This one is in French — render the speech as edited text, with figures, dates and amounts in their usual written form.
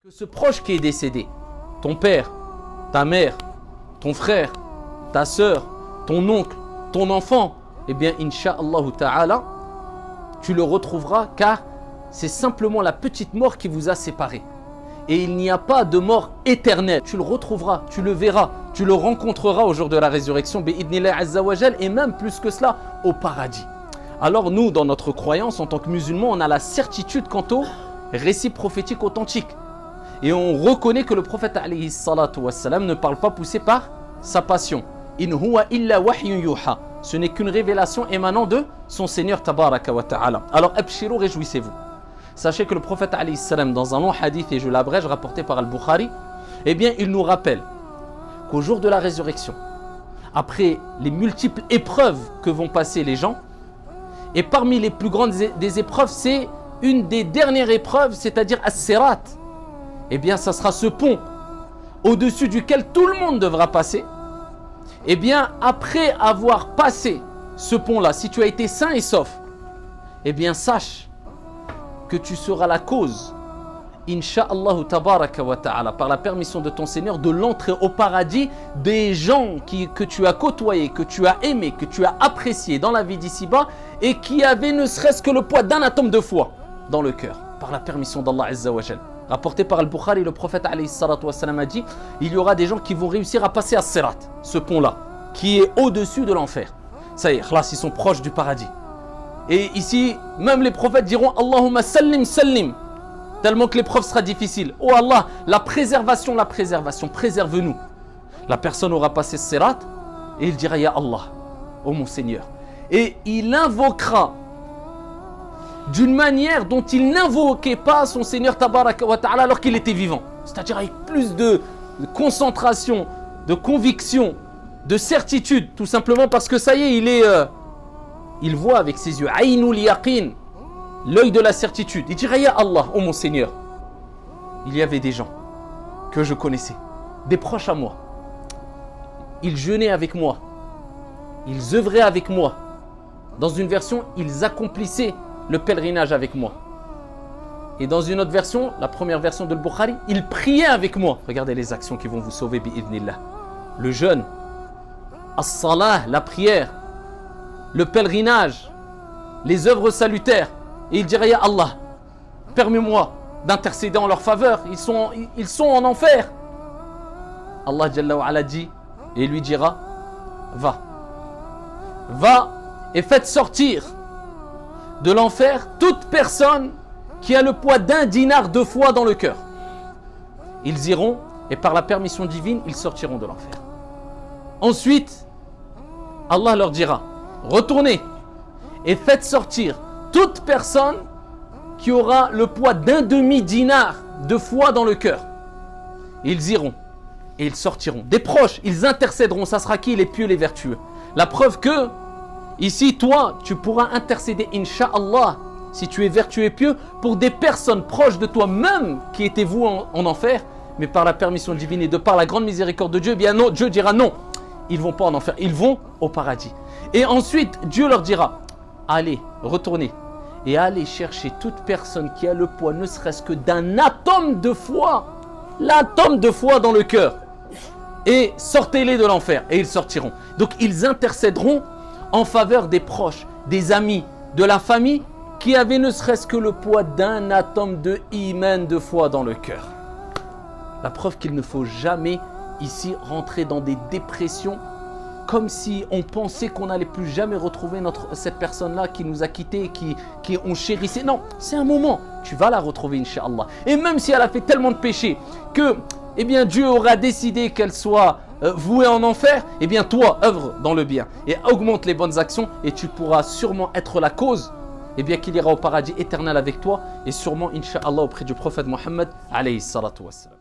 Que ce proche qui est décédé, ton père, ta mère, ton frère, ta sœur, ton oncle, ton enfant, eh bien, Inch'Allah ta'ala, tu le retrouveras car c'est simplement la petite mort qui vous a séparés. Et il n'y a pas de mort éternelle. Tu le retrouveras, tu le verras, tu le rencontreras au jour de la résurrection, bi'idnillah azza wa jal, et même plus que cela, au paradis. Alors nous, dans notre croyance, en tant que musulmans, on a la certitude quant au récit prophétique authentique. Et on reconnaît que le prophète alayhi salatu wassalam ne parle pas poussé par sa passion. In huwa illa wahyun yuha. Ce n'est qu'une révélation émanant de son Seigneur tabaraka wa ta'ala. Alors abshirou, réjouissez-vous. Sachez que le prophète alayhi salam, dans un long hadith, et je l'abrège, rapporté par Al-Bukhari, eh bien il nous rappelle qu'au jour de la résurrection, après les multiples épreuves que vont passer les gens, et parmi les plus grandes des épreuves, c'est une des dernières épreuves, c'est-à-dire As-Sirat. Eh bien, ça sera ce pont au-dessus duquel tout le monde devra passer. Eh bien, après avoir passé ce pont-là, si tu as été sain et sauf, eh bien, sache que tu seras la cause, Inch'Allah tabaraka wa ta'ala, par la permission de ton Seigneur, de l'entrée au paradis des gens que tu as côtoyés, que tu as aimés, que tu as appréciés dans la vie d'ici-bas et qui avaient ne serait-ce que le poids d'un atome de foi dans le cœur, par la permission d'Allah azza wa jal. Rapporté par Al-Bukhari, le prophète alayhi salatu wassalam a dit, il y aura des gens qui vont réussir à passer à Sirat, ce pont-là, qui est au-dessus de l'enfer. Ça y est, là, ils sont proches du paradis. Et ici, même les prophètes diront, Allahumma sallim sallim, tellement que l'épreuve sera difficile. Oh Allah, la préservation, préserve-nous. La personne aura passé Sirat et il dira, Ya Allah, oh mon Seigneur. Et il invoquera d'une manière dont il n'invoquait pas son Seigneur tabaraka wa ta'ala alors qu'il était vivant. C'est-à-dire avec plus de concentration, de conviction, de certitude, tout simplement parce que ça y est, il voit avec ses yeux, Aynul yaqin, l'œil de la certitude. Il dira, Ya Allah, oh mon Seigneur, il y avait des gens que je connaissais, des proches à moi. Ils jeûnaient avec moi, ils œuvraient avec moi. Dans une version, ils accomplissaient le pèlerinage avec moi. Et dans une autre version, la première version de Al-Bukhari, ils priaient avec moi. Regardez les actions qui vont vous sauver, bi'idhnillah. Le jeûne, as-salah, la prière, le pèlerinage, les œuvres salutaires. Et il dirait, Ya Allah, permets-moi d'intercéder en leur faveur. Ils sont en enfer. Allah Jalla wa Ala dit, et lui dira, va et faites sortir de l'enfer toute personne qui a le poids d'un dinar de foi dans le cœur. Ils iront et par la permission divine, ils sortiront de l'enfer. Ensuite, Allah leur dira, retournez et faites sortir toute personne qui aura le poids d'un demi-dinar de foi dans le cœur. Ils iront et ils sortiront. Des proches, ils intercéderont. Ça sera qui? Les pieux, les vertueux. La preuve que ici, toi, tu pourras intercéder, Inch'Allah, si tu es vertueux et pieux, pour des personnes proches de toi, même qui étaient vouées en enfer, mais par la permission divine et de par la grande miséricorde de Dieu, bien non, Dieu dira non, ils ne vont pas en enfer, ils vont au paradis. Et ensuite, Dieu leur dira, allez, retournez, et allez chercher toute personne qui a le poids, ne serait-ce que d'un atome de foi, l'atome de foi dans le cœur, et sortez-les de l'enfer, et ils sortiront. Donc, ils intercéderont en faveur des proches, des amis, de la famille qui avaient ne serait-ce que le poids d'un atome de iman, de foi dans le cœur. La preuve qu'il ne faut jamais ici rentrer dans des dépressions comme si on pensait qu'on n'allait plus jamais retrouver cette personne-là qui nous a quittés, qui on chérissait. Non, c'est un moment, tu vas la retrouver Inch'Allah. Et même si elle a fait tellement de péchés que eh bien, Dieu aura décidé qu'elle soit vouée en enfer, eh bien toi, œuvre dans le bien et augmente les bonnes actions et tu pourras sûrement être la cause eh bien qu'il ira au paradis éternel avec toi et sûrement, Inch'Allah, auprès du prophète Mohammed alayhi salatu wassalam.